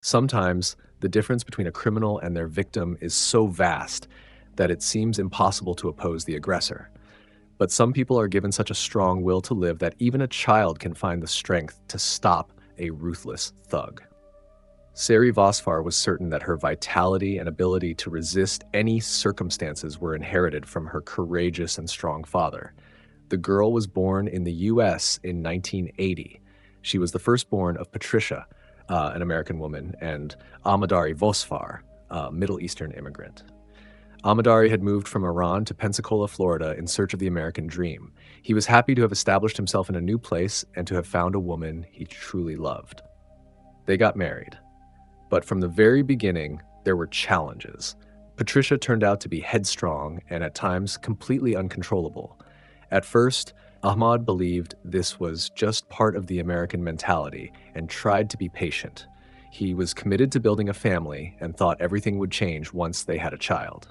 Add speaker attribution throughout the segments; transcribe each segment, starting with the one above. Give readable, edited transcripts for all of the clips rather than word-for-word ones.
Speaker 1: Sometimes the difference between a criminal and their victim is so vast that it seems impossible to oppose the aggressor. But some people are given such a strong will to live that even a child can find the strength to stop a ruthless thug. Sari Vosfar was certain that her vitality and ability to resist any circumstances were inherited from her courageous and strong father. The girl was born in the US in 1980. She was the firstborn of Patricia, an American woman, and Amadari Vosfar, a Middle Eastern immigrant. Amadari had moved from Iran to Pensacola, Florida in search of the American dream. He was happy to have established himself in a new place and to have found a woman he truly loved. They got married. But from the very beginning, there were challenges. Patricia turned out to be headstrong and at times completely uncontrollable. At first, Ahmad believed this was just part of the American mentality and tried to be patient. He was committed to building a family and thought everything would change once they had a child.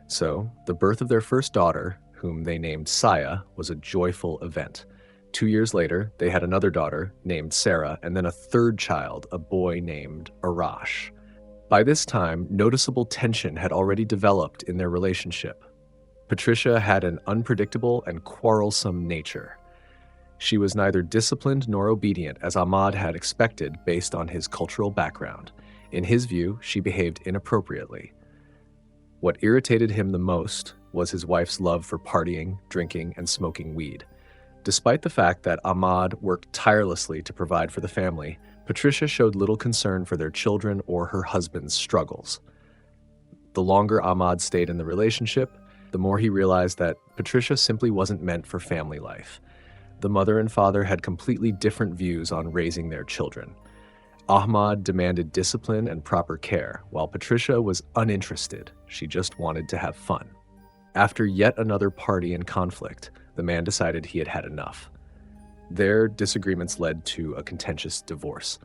Speaker 1: So, the birth of their first daughter, whom they named Saya, was a joyful event. 2 years later, they had another daughter named Sarah, and then a third child, a boy named Arash. By this time, noticeable tension had already developed in their relationship. Patricia had an unpredictable and quarrelsome nature. She was neither disciplined nor obedient, as Ahmad had expected based on his cultural background. In his view, she behaved inappropriately. What irritated him the most was his wife's love for partying, drinking, and smoking weed. Despite the fact that Ahmad worked tirelessly to provide for the family, Patricia showed little concern for their children or her husband's struggles. The longer Ahmad stayed in the relationship, the more he realized that Patricia simply wasn't meant for family life. The mother and father had completely different views on raising their children. Ahmad demanded discipline and proper care, while Patricia was uninterested. She just wanted to have fun. After yet another party and conflict, the man decided he had had enough. Their disagreements led to a contentious divorce.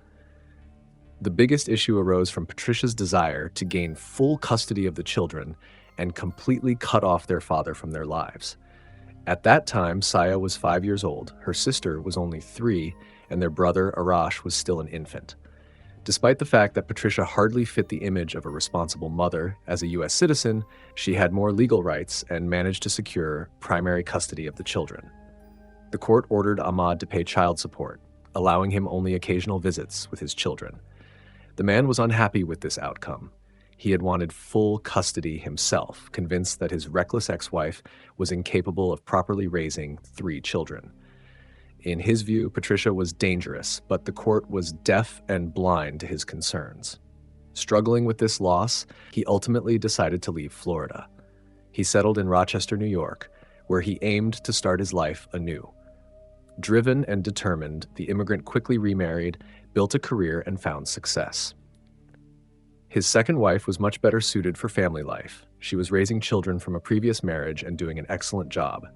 Speaker 1: The biggest issue arose from Patricia's desire to gain full custody of the children and completely cut off their father from their lives. At that time, Saya was 5 years old, her sister was only 3, and their brother, Arash, was still an infant. Despite the fact that Patricia hardly fit the image of a responsible mother, as a U.S. citizen, she had more legal rights and managed to secure primary custody of the children. The court ordered Ahmad to pay child support, allowing him only occasional visits with his children. The man was unhappy with this outcome. He had wanted full custody himself, convinced that his reckless ex-wife was incapable of properly raising 3 children. In his view, Patricia was dangerous, but the court was deaf and blind to his concerns. Struggling with this loss, he ultimately decided to leave Florida. He settled in Rochester, New York, where he aimed to start his life anew. Driven and determined, the immigrant quickly remarried, built a career, and found success. His second wife was much better suited for family life. She was raising children from a previous marriage and doing an excellent job.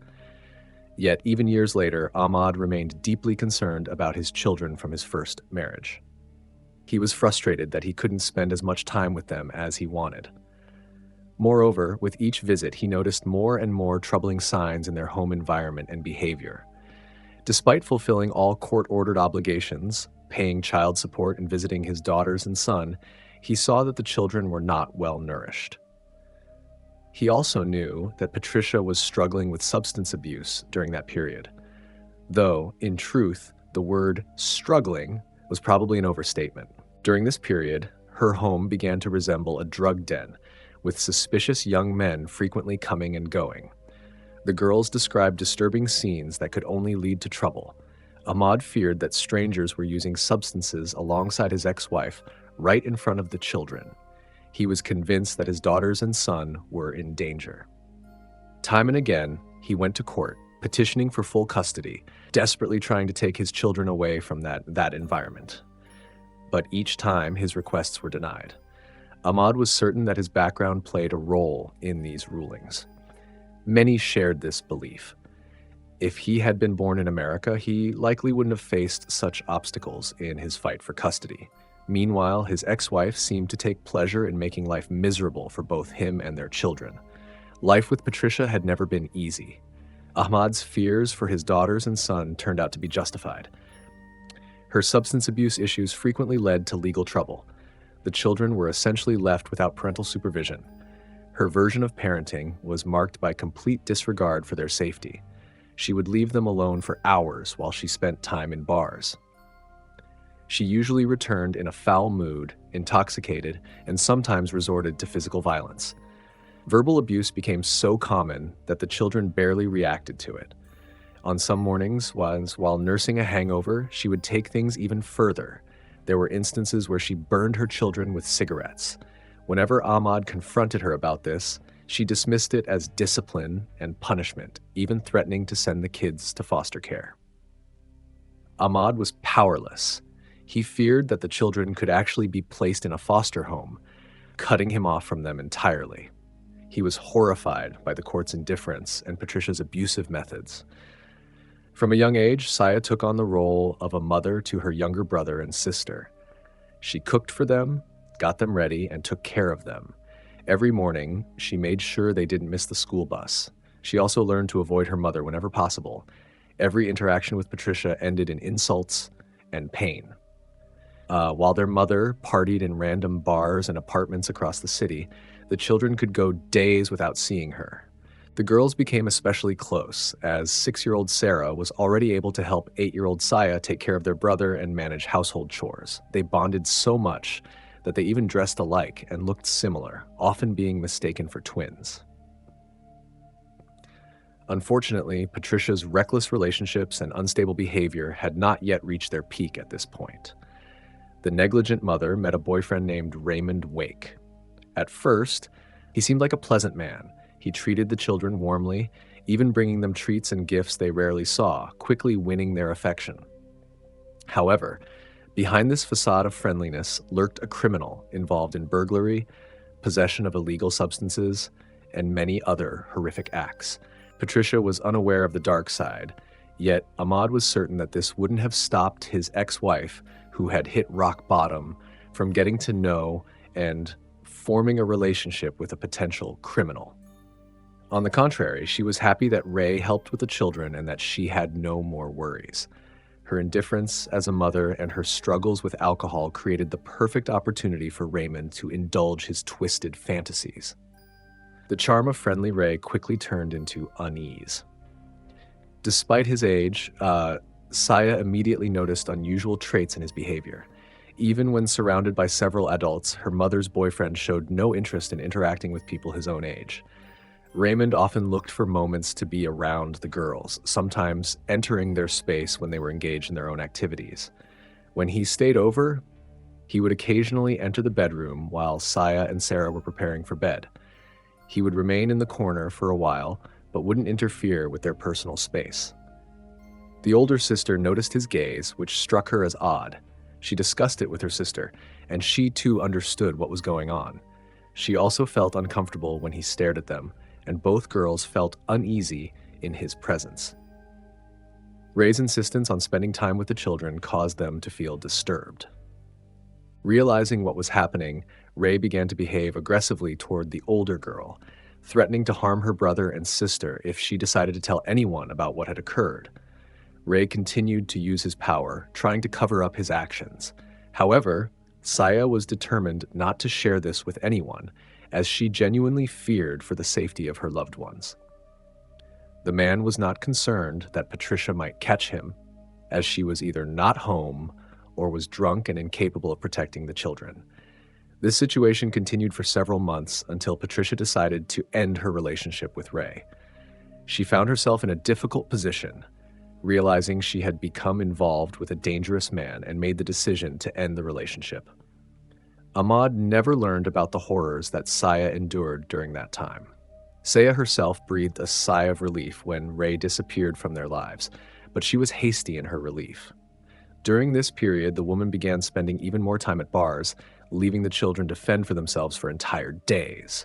Speaker 1: Yet, even years later, Ahmad remained deeply concerned about his children from his first marriage. He was frustrated that he couldn't spend as much time with them as he wanted. Moreover, with each visit, he noticed more and more troubling signs in their home environment and behavior. Despite fulfilling all court-ordered obligations, paying child support and visiting his daughters and son, he saw that the children were not well nourished. He also knew that Patricia was struggling with substance abuse during that period, though, in truth, the word struggling was probably an overstatement. During this period, her home began to resemble a drug den, with suspicious young men frequently coming and going. The girls described disturbing scenes that could only lead to trouble. Ahmad feared that strangers were using substances alongside his ex-wife right in front of the children. He was convinced that his daughters and son were in danger. Time and again, he went to court, petitioning for full custody, desperately trying to take his children away from that environment. But each time, his requests were denied. Ahmad was certain that his background played a role in these rulings. Many shared this belief. If he had been born in America, he likely wouldn't have faced such obstacles in his fight for custody. Meanwhile, his ex-wife seemed to take pleasure in making life miserable for both him and their children. Life with Patricia had never been easy. Ahmad's fears for his daughters and son turned out to be justified. Her substance abuse issues frequently led to legal trouble. The children were essentially left without parental supervision. Her version of parenting was marked by complete disregard for their safety. She would leave them alone for hours while she spent time in bars. She usually returned in a foul mood, intoxicated, and sometimes resorted to physical violence. Verbal abuse became so common that the children barely reacted to it. On some mornings, while nursing a hangover, she would take things even further. There were instances where she burned her children with cigarettes. Whenever Ahmad confronted her about this, she dismissed it as discipline and punishment, even threatening to send the kids to foster care. Ahmad was powerless. He feared that the children could actually be placed in a foster home, cutting him off from them entirely. He was horrified by the court's indifference and Patricia's abusive methods. From a young age, Saya took on the role of a mother to her younger brother and sister. She cooked for them, got them ready, and took care of them. Every morning, she made sure they didn't miss the school bus. She also learned to avoid her mother whenever possible. Every interaction with Patricia ended in insults and pain. While their mother partied in random bars and apartments across the city, the children could go days without seeing her. The girls became especially close, as 6-year-old Sarah was already able to help 8-year-old Saya take care of their brother and manage household chores. They bonded so much that they even dressed alike and looked similar, often being mistaken for twins. Unfortunately, Patricia's reckless relationships and unstable behavior had not yet reached their peak at this point. The negligent mother met a boyfriend named Raymond Wake. At first, he seemed like a pleasant man. He treated the children warmly, even bringing them treats and gifts they rarely saw, quickly winning their affection. However, behind this facade of friendliness lurked a criminal involved in burglary, possession of illegal substances, and many other horrific acts. Patricia was unaware of the dark side, yet Ahmad was certain that this wouldn't have stopped his ex-wife, who had hit rock bottom, from getting to know and forming a relationship with a potential criminal. On the contrary, she was happy that Ray helped with the children and that she had no more worries. Her indifference as a mother and her struggles with alcohol created the perfect opportunity for Raymond to indulge his twisted fantasies. The charm of friendly Ray quickly turned into unease. Despite his age, Saya immediately noticed unusual traits in his behavior. Even when surrounded by several adults, her mother's boyfriend showed no interest in interacting with people his own age. Raymond often looked for moments to be around the girls, sometimes entering their space when they were engaged in their own activities. When he stayed over, he would occasionally enter the bedroom while Saya and Sarah were preparing for bed. He would remain in the corner for a while, but wouldn't interfere with their personal space. The older sister noticed his gaze, which struck her as odd. She discussed it with her sister, and she too understood what was going on. She also felt uncomfortable when he stared at them, and both girls felt uneasy in his presence. Ray's insistence on spending time with the children caused them to feel disturbed. Realizing what was happening, Ray began to behave aggressively toward the older girl, threatening to harm her brother and sister if she decided to tell anyone about what had occurred. Ray continued to use his power, trying to cover up his actions. However, Saya was determined not to share this with anyone, as she genuinely feared for the safety of her loved ones. The man was not concerned that Patricia might catch him, as she was either not home or was drunk and incapable of protecting the children. This situation continued for several months until Patricia decided to end her relationship with Ray. She found herself in a difficult position, realizing she had become involved with a dangerous man and made the decision to end the relationship. Ahmad never learned about the horrors that Saya endured during that time. Saya herself breathed a sigh of relief when Ray disappeared from their lives, but she was hasty in her relief. During this period, the woman began spending even more time at bars, leaving the children to fend for themselves for entire days.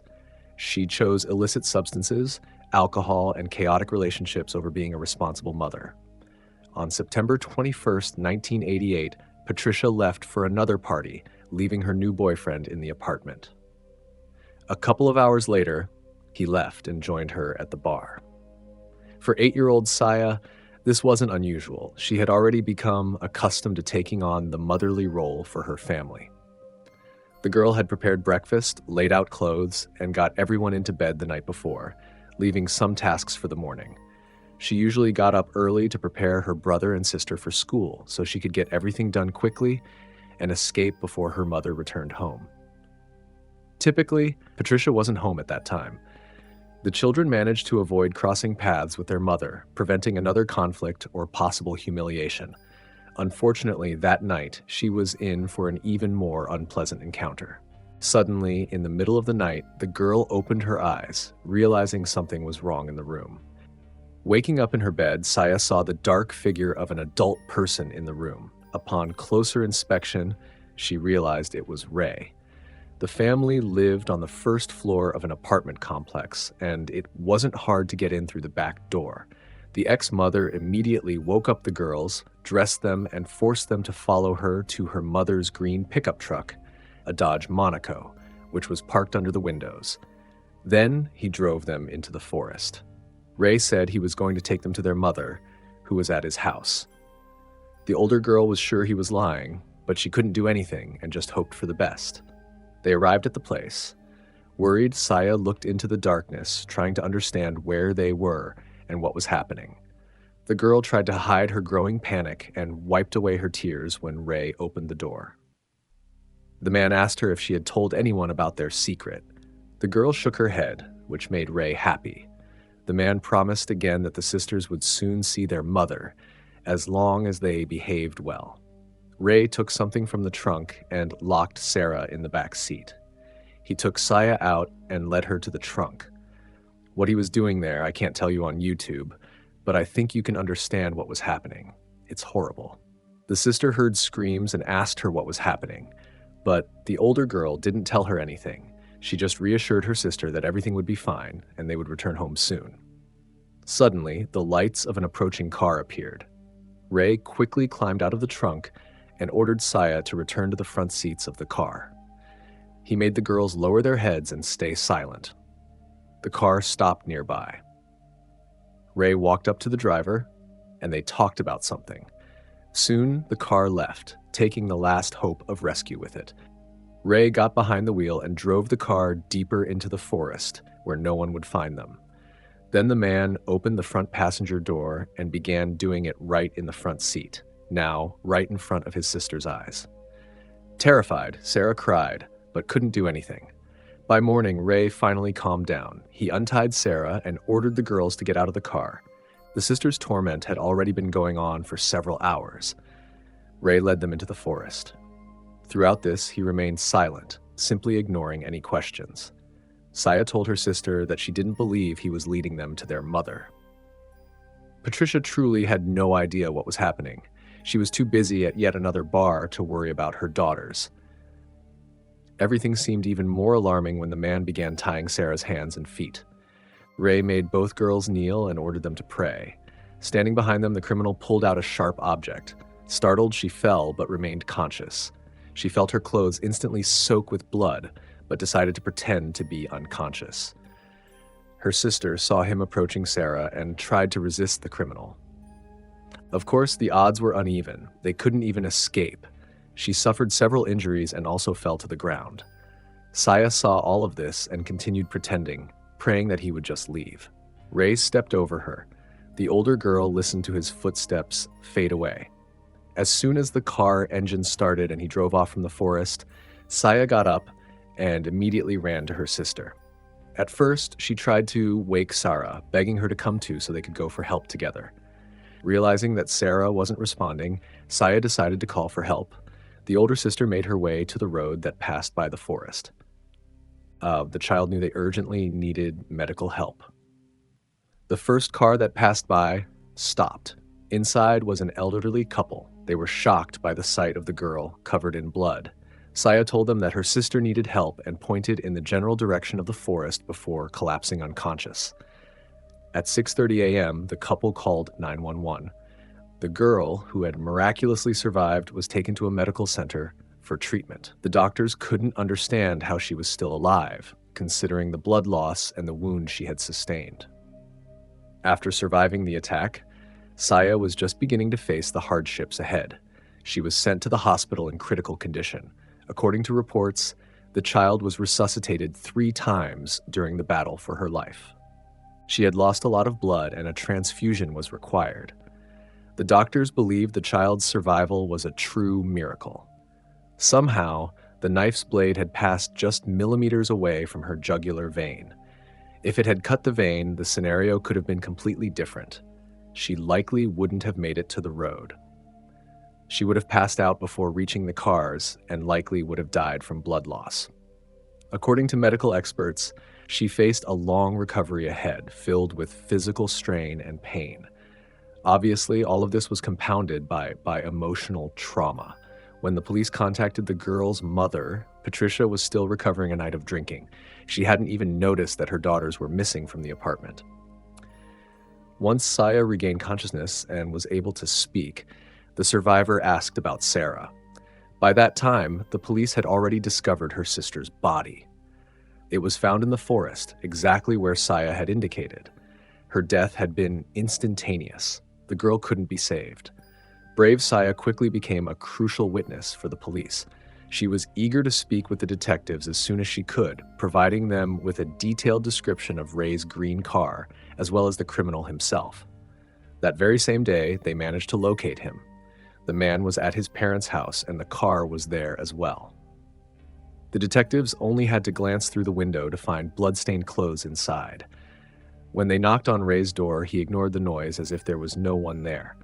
Speaker 1: She chose illicit substances, alcohol, and chaotic relationships over being a responsible mother. On September 21st, 1988, Patricia left for another party, leaving her new boyfriend in the apartment. A couple of hours later, he left and joined her at the bar. For 8-year-old Saya, this wasn't unusual. She had already become accustomed to taking on the motherly role for her family. The girl had prepared breakfast, laid out clothes, and got everyone into bed the night before, leaving some tasks for the morning. She usually got up early to prepare her brother and sister for school so she could get everything done quickly and escape before her mother returned home. Typically, Patricia wasn't home at that time. The children managed to avoid crossing paths with their mother, preventing another conflict or possible humiliation. Unfortunately, that night, she was in for an even more unpleasant encounter. Suddenly, in the middle of the night, the girl opened her eyes, realizing something was wrong in the room. Waking up in her bed, Saya saw the dark figure of an adult person in the room. Upon closer inspection, she realized it was Ray. The family lived on the first floor of an apartment complex, and it wasn't hard to get in through the back door. The ex-mother immediately woke up the girls, dressed them, and forced them to follow her to her mother's green pickup truck, a Dodge Monaco, which was parked under the windows. Then he drove them into the forest. Ray said he was going to take them to their mother, who was at his house. The older girl was sure he was lying, but she couldn't do anything and just hoped for the best. They arrived at the place. Worried, Saya looked into the darkness, trying to understand where they were and what was happening. The girl tried to hide her growing panic and wiped away her tears when Ray opened the door. The man asked her if she had told anyone about their secret. The girl shook her head, which made Ray happy. The man promised again that the sisters would soon see their mother, as long as they behaved well. Ray took something from the trunk and locked Sarah in the back seat. He took Saya out and led her to the trunk. What he was doing there, I can't tell you on YouTube, but I think you can understand what was happening. It's horrible. The sister heard screams and asked her what was happening, but the older girl didn't tell her anything. She just reassured her sister that everything would be fine and they would return home soon. Suddenly, the lights of an approaching car appeared. Ray quickly climbed out of the trunk and ordered Saya to return to the front seats of the car. He made the girls lower their heads and stay silent. The car stopped nearby. Ray walked up to the driver, and they talked about something. Soon, the car left, taking the last hope of rescue with it. Ray got behind the wheel and drove the car deeper into the forest, where no one would find them. Then the man opened the front passenger door and began doing it right in the front seat, now right in front of his sister's eyes. Terrified, Sarah cried, but couldn't do anything. By morning, Ray finally calmed down. He untied Sarah and ordered the girls to get out of the car. The sisters' torment had already been going on for several hours. Ray led them into the forest. Throughout this, he remained silent, simply ignoring any questions. Saya told her sister that she didn't believe he was leading them to their mother. Patricia truly had no idea what was happening. She was too busy at yet another bar to worry about her daughters. Everything seemed even more alarming when the man began tying Sarah's hands and feet. Ray made both girls kneel and ordered them to pray. Standing behind them, the criminal pulled out a sharp object. Startled, she fell but remained conscious. She felt her clothes instantly soak with blood, but decided to pretend to be unconscious. Her sister saw him approaching Sarah and tried to resist the criminal. Of course, the odds were uneven. They couldn't even escape. She suffered several injuries and also fell to the ground. Saya saw all of this and continued pretending, praying that he would just leave. Ray stepped over her. The older girl listened to his footsteps fade away. As soon as the car engine started and he drove off from the forest, Saya got up and immediately ran to her sister. At first, she tried to wake Sarah, begging her to come too so they could go for help together. Realizing that Sarah wasn't responding, Saya decided to call for help. The older sister made her way to the road that passed by the forest. The child knew they urgently needed medical help. The first car that passed by stopped. Inside was an elderly couple. They were shocked by the sight of the girl covered in blood. Saya told them that her sister needed help and pointed in the general direction of the forest before collapsing unconscious. At 6:30 a.m., the couple called 911. The girl, who had miraculously survived, was taken to a medical center for treatment. The doctors couldn't understand how she was still alive, considering the blood loss and the wounds she had sustained. After surviving the attack, Saya was just beginning to face the hardships ahead. She was sent to the hospital in critical condition. According to reports, The child was resuscitated 3 times during the battle for her life. She had lost a lot of blood and a transfusion was required. The doctors believed the child's survival was a true miracle. Somehow, the knife's blade had passed just millimeters away from her jugular vein. If it had cut the vein, the scenario could have been completely different. She likely wouldn't have made it to the road. She would have passed out before reaching the cars and likely would have died from blood loss. According to medical experts, she faced a long recovery ahead, filled with physical strain and pain. Obviously, all of this was compounded by emotional trauma. When the police contacted the girl's mother, Patricia was still recovering a night of drinking. She hadn't even noticed that her daughters were missing from the apartment. Once Saya regained consciousness and was able to speak, the survivor asked about Sarah. By that time, the police had already discovered her sister's body. It was found in the forest, exactly where Saya had indicated. Her death had been instantaneous. The girl couldn't be saved. Brave Saya quickly became a crucial witness for the police. She was eager to speak with the detectives as soon as she could, providing them with a detailed description of Ray's green car, as well as the criminal himself. That very same day, they managed to locate him. The man was at his parents' house, and the car was there as well. The detectives only had to glance through the window to find blood-stained clothes inside. When they knocked on Ray's door, he ignored the noise as if there was no one there.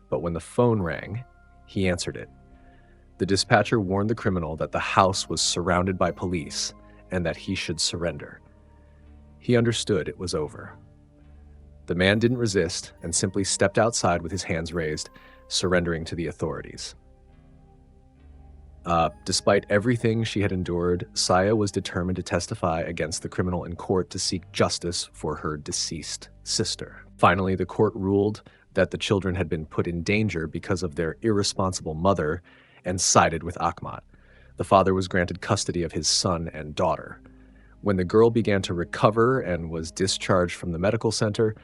Speaker 1: But when the phone rang, he answered it. The dispatcher warned the criminal that the house was surrounded by police and that he should surrender. He understood it was over. The man didn't resist and simply stepped outside with his hands raised, surrendering to the authorities. Despite everything she had endured, Saya was determined to testify against the criminal in court to seek justice for her deceased sister. Finally, the court ruled that the children had been put in danger because of their irresponsible mother and sided with Ahmad. The father was granted custody of his son and daughter. When the girl began to recover and was discharged from the medical center,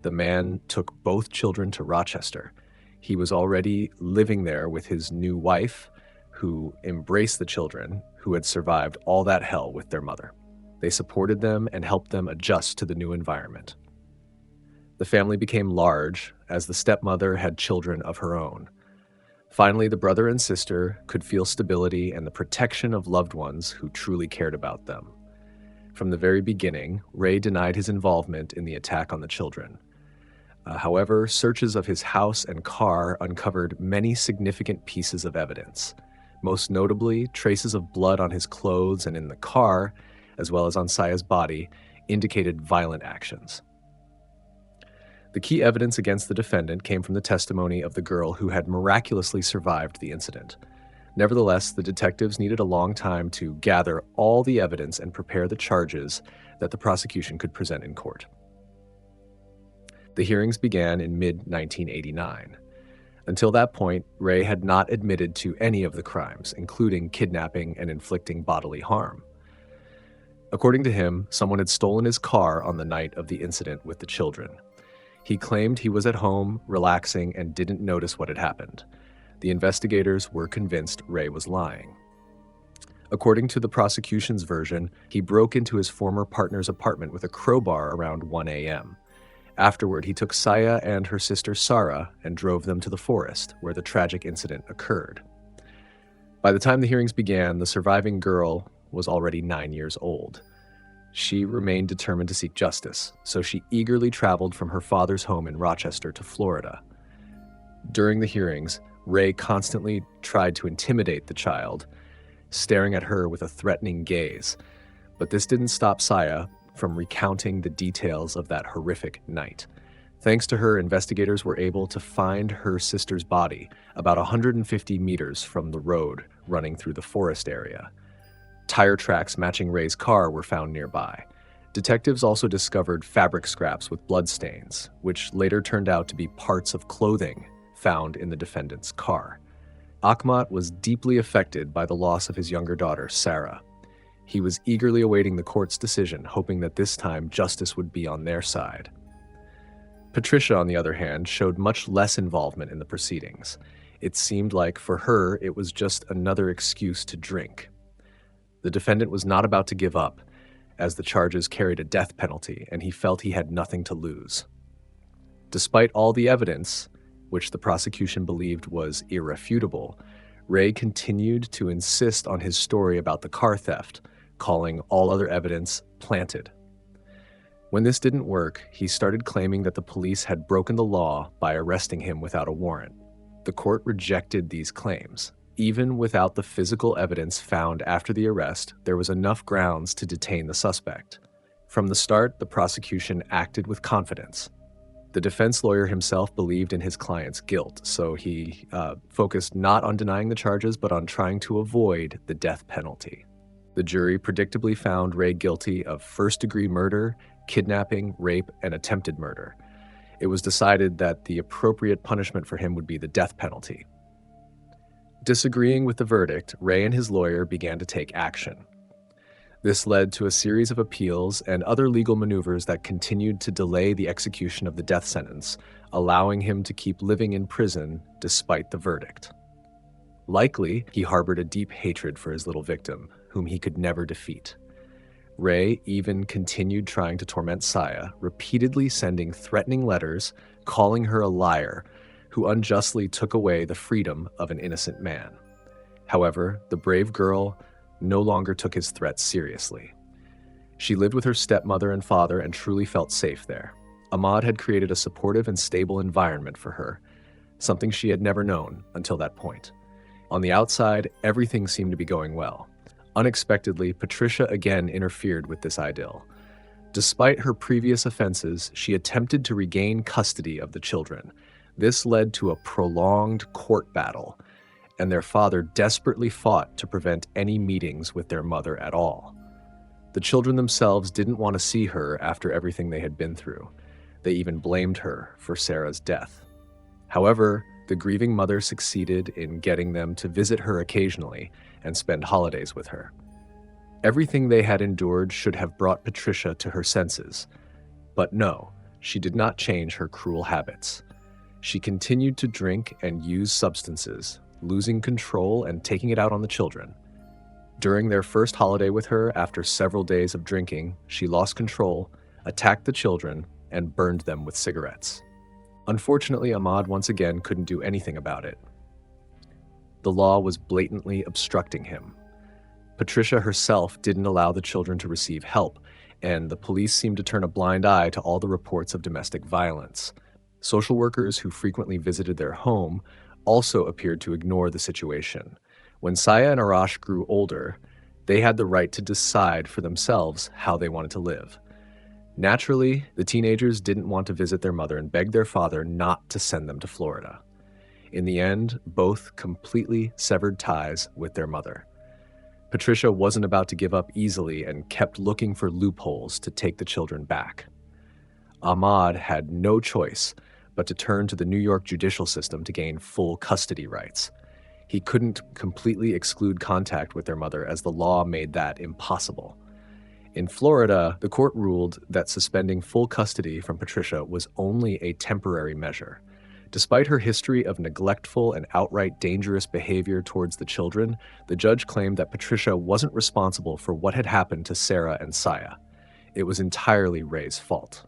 Speaker 1: the man took both children to Rochester. He was already living there with his new wife, who embraced the children who had survived all that hell with their mother. They supported them and helped them adjust to the new environment. The family became large as the stepmother had children of her own. Finally, the brother and sister could feel stability and the protection of loved ones who truly cared about them. From the very beginning, Ray denied his involvement in the attack on the children. However, searches of his house and car uncovered many significant pieces of evidence. Most notably, traces of blood on his clothes and in the car, as well as on Saya's body, indicated violent actions. The key evidence against the defendant came from the testimony of the girl who had miraculously survived the incident. Nevertheless, the detectives needed a long time to gather all the evidence and prepare the charges that the prosecution could present in court. The hearings began in mid-1989. Until that point, Ray had not admitted to any of the crimes, including kidnapping and inflicting bodily harm. According to him, someone had stolen his car on the night of the incident with the children. He claimed he was at home, relaxing, and didn't notice what had happened. The investigators were convinced Ray was lying. According to the prosecution's version, he broke into his former partner's apartment with a crowbar around 1 a.m. Afterward, he took Saya and her sister Sarah and drove them to the forest, where the tragic incident occurred. By the time the hearings began, the surviving girl was already 9 years old. She remained determined to seek justice, so she eagerly traveled from her father's home in Rochester to Florida. During the hearings, Ray constantly tried to intimidate the child, staring at her with a threatening gaze. But this didn't stop Saya from recounting the details of that horrific night. Thanks to her, investigators were able to find her sister's body about 150 meters from the road running through the forest area. Tire tracks matching Ray's car were found nearby. Detectives also discovered fabric scraps with bloodstains, which later turned out to be parts of clothing found in the defendant's car. Ahmad was deeply affected by the loss of his younger daughter, Sarah. He was eagerly awaiting the court's decision, hoping that this time justice would be on their side. Patricia, on the other hand, showed much less involvement in the proceedings. It seemed like for her, it was just another excuse to drink. The defendant was not about to give up, as the charges carried a death penalty, and he felt he had nothing to lose. Despite all the evidence, which the prosecution believed was irrefutable, Ray continued to insist on his story about the car theft, calling all other evidence planted. When this didn't work, he started claiming that the police had broken the law by arresting him without a warrant. The court rejected these claims. Even without the physical evidence found after the arrest, there was enough grounds to detain the suspect. From the start, the prosecution acted with confidence. The defense lawyer himself believed in his client's guilt, so he focused not on denying the charges, but on trying to avoid the death penalty. The jury predictably found Ray guilty of first-degree murder, kidnapping, rape, and attempted murder. It was decided that the appropriate punishment for him would be the death penalty. Disagreeing with the verdict, Ray and his lawyer began to take action. This led to a series of appeals and other legal maneuvers that continued to delay the execution of the death sentence, allowing him to keep living in prison despite the verdict. Likely, he harbored a deep hatred for his little victim, whom he could never defeat. Ray even continued trying to torment Saya, repeatedly sending threatening letters, calling her a liar, who unjustly took away the freedom of an innocent man. However, the brave girl no longer took his threats seriously. She lived with her stepmother and father and truly felt safe there. Ahmad had created a supportive and stable environment for her, something she had never known until that point. On the outside, everything seemed to be going well. Unexpectedly, Patricia again interfered with this idyll. Despite her previous offenses, she attempted to regain custody of the children. This led to a prolonged court battle, and their father desperately fought to prevent any meetings with their mother at all. The children themselves didn't want to see her after everything they had been through. They even blamed her for Sarah's death. However, the grieving mother succeeded in getting them to visit her occasionally and spend holidays with her. Everything they had endured should have brought Patricia to her senses. But no, she did not change her cruel habits. She continued to drink and use substances, losing control and taking it out on the children. During their first holiday with her, after several days of drinking, she lost control, attacked the children, and burned them with cigarettes. Unfortunately, Ahmad once again couldn't do anything about it. The law was blatantly obstructing him. Patricia herself didn't allow the children to receive help, and the police seemed to turn a blind eye to all the reports of domestic violence. Social workers who frequently visited their home also appeared to ignore the situation. When Saya and Arash grew older, they had the right to decide for themselves how they wanted to live. Naturally, the teenagers didn't want to visit their mother and begged their father not to send them to Florida. In the end, both completely severed ties with their mother. Patricia wasn't about to give up easily and kept looking for loopholes to take the children back. Ahmad had no choice but to turn to the New York judicial system to gain full custody rights. He couldn't completely exclude contact with their mother, as the law made that impossible. In Florida, the court ruled that suspending full custody from Patricia was only a temporary measure. Despite her history of neglectful and outright dangerous behavior towards the children, the judge claimed that Patricia wasn't responsible for what had happened to Sarah and Saya. It was entirely Ray's fault.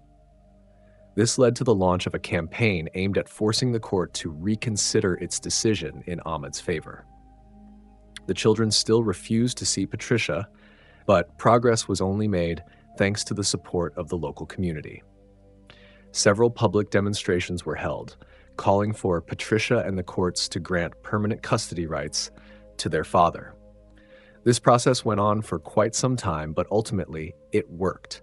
Speaker 1: This led to the launch of a campaign aimed at forcing the court to reconsider its decision in Ahmad's favor. The children still refused to see Patricia, but progress was only made thanks to the support of the local community. Several public demonstrations were held, calling for Patricia and the courts to grant permanent custody rights to their father. This process went on for quite some time, but ultimately it worked.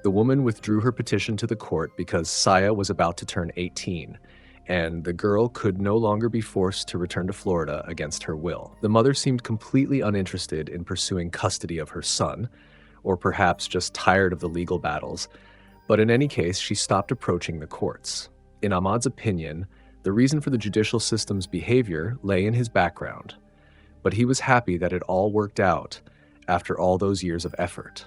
Speaker 1: The woman withdrew her petition to the court because Saya was about to turn 18, and the girl could no longer be forced to return to Florida against her will. The mother seemed completely uninterested in pursuing custody of her son, or perhaps just tired of the legal battles, but in any case, she stopped approaching the courts. In Ahmad's opinion, the reason for the judicial system's behavior lay in his background, but he was happy that it all worked out after all those years of effort.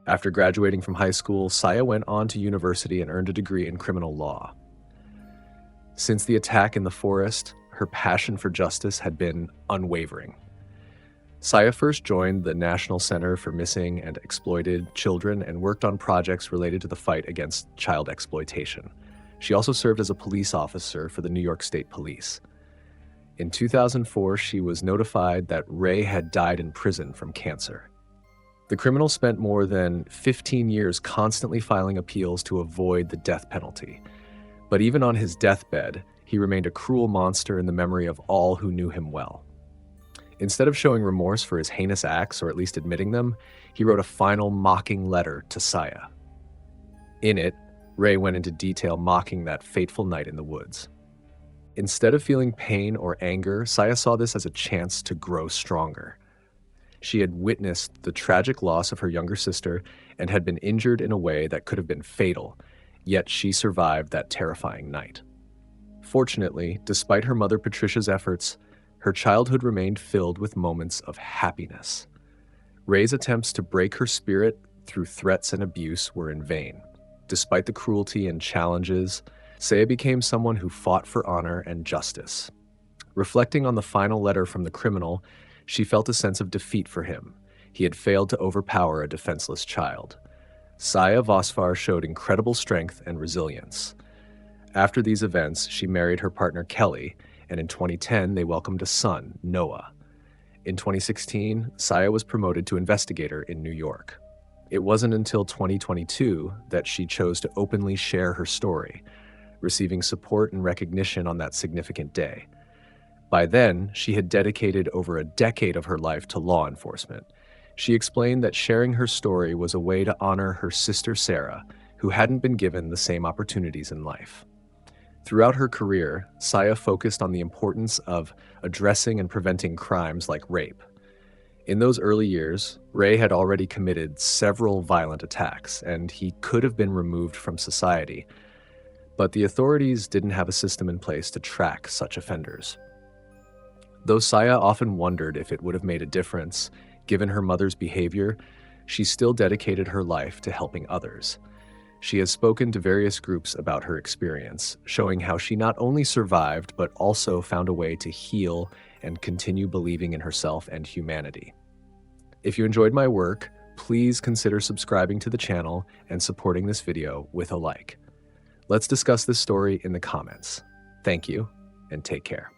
Speaker 1: After graduating from high school, Saya went on to university and earned a degree in criminal law. Since the attack in the forest, her passion for justice had been unwavering. Saya first joined the National Center for Missing and Exploited Children and worked on projects related to the fight against child exploitation. She also served as a police officer for the New York State Police. In 2004, she was notified that Ray had died in prison from cancer. The criminal spent more than 15 years constantly filing appeals to avoid the death penalty. But even on his deathbed, he remained a cruel monster in the memory of all who knew him well. Instead of showing remorse for his heinous acts, or at least admitting them, he wrote a final mocking letter to Saya. In it, Ray went into detail mocking that fateful night in the woods. Instead of feeling pain or anger, Saya saw this as a chance to grow stronger. She had witnessed the tragic loss of her younger sister and had been injured in a way that could have been fatal, yet she survived that terrifying night. Fortunately, despite her mother Patricia's efforts, her childhood remained filled with moments of happiness. Ray's attempts to break her spirit through threats and abuse were in vain. Despite the cruelty and challenges, Saya became someone who fought for honor and justice. Reflecting on the final letter from the criminal, she felt a sense of defeat for him. He had failed to overpower a defenseless child. Saya Rivasfar showed incredible strength and resilience. After these events, she married her partner Kelly, and in 2010 they welcomed a son, Noah. In 2016, Saya was promoted to investigator in New York. It wasn't until 2022 that she chose to openly share her story, receiving support and recognition on that significant day. By then, she had dedicated over a decade of her life to law enforcement. She explained that sharing her story was a way to honor her sister Sarah, who hadn't been given the same opportunities in life. Throughout her career, Saya focused on the importance of addressing and preventing crimes like rape. In those early years, Ray had already committed several violent attacks, and he could have been removed from society. But the authorities didn't have a system in place to track such offenders. Though Saya often wondered if it would have made a difference, given her mother's behavior, she still dedicated her life to helping others. She has spoken to various groups about her experience, showing how she not only survived, but also found a way to heal and continue believing in herself and humanity. If you enjoyed my work, please consider subscribing to the channel and supporting this video with a like. Let's discuss this story in the comments. Thank you, and take care.